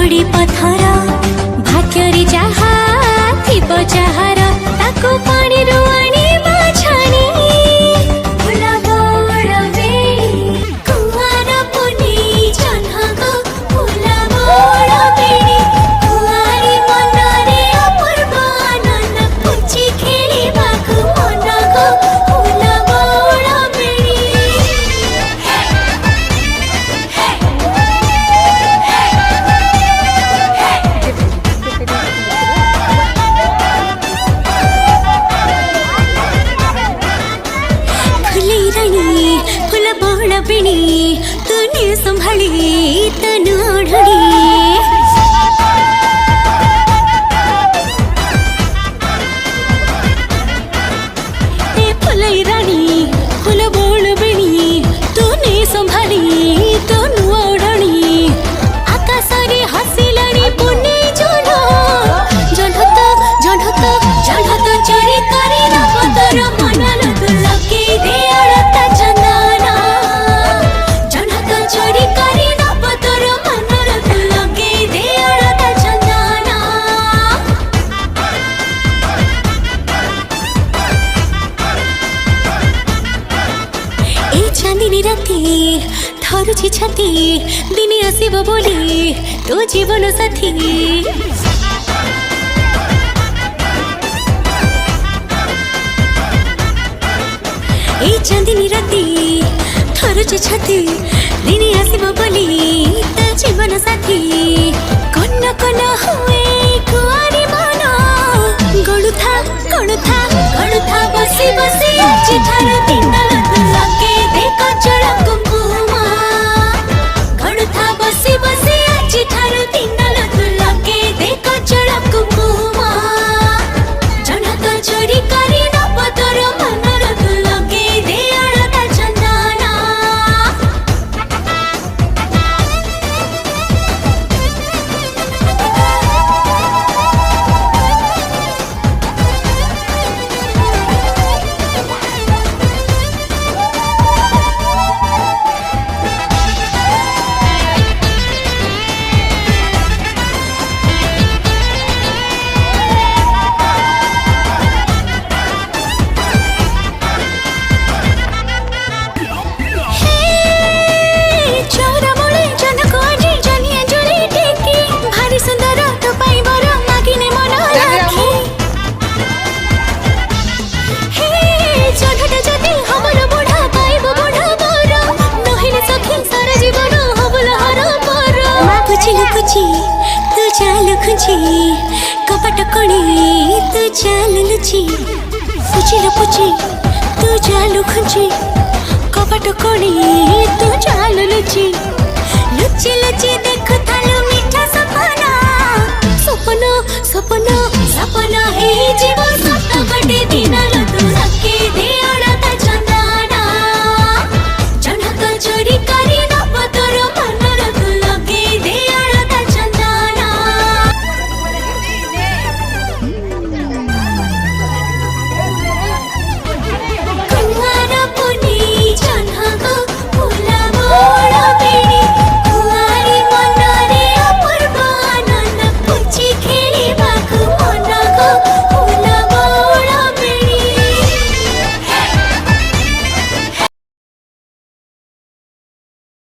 जोड़ी पथर भाग्य जहा थिब जहार ताको पानी रुआनी बाछानी फूल बड़ बेणी तूने संभाली तनु ओढ़णी फुल रानी फूल बड़ बेणी तूने संभाली तनु ओढ़णी आकाश रे हसिलानी पुनी जन जन तो चोरी करी नबतर मन तू लगे दे अड़ता चंदना जन तो चोरी करी नबतर मन तू लगे दे अड़ता चंदना ए चांदनी राती थरुची छाती दिने आसीब बोली तो जीवन साथी ए चांदनी राती थरुची छाती दिने आसीब बोली तो जीवन साथी कन कन हुए कुआरी मन गड़ुथा बसी बसी आज ठार दिन लगे देख चढ़ कुंकुमा गड़ुथा बसी बसी आज ठार दिन लगे देख चढ़ कुंकुमा जन तो चोरी करी नबतर मन तू लगे दे अड़ता चंदना तू चाल खुची कपट कणी तू चाल लुची पुची तू चाल खुची कपट कणी तू चाल लुची।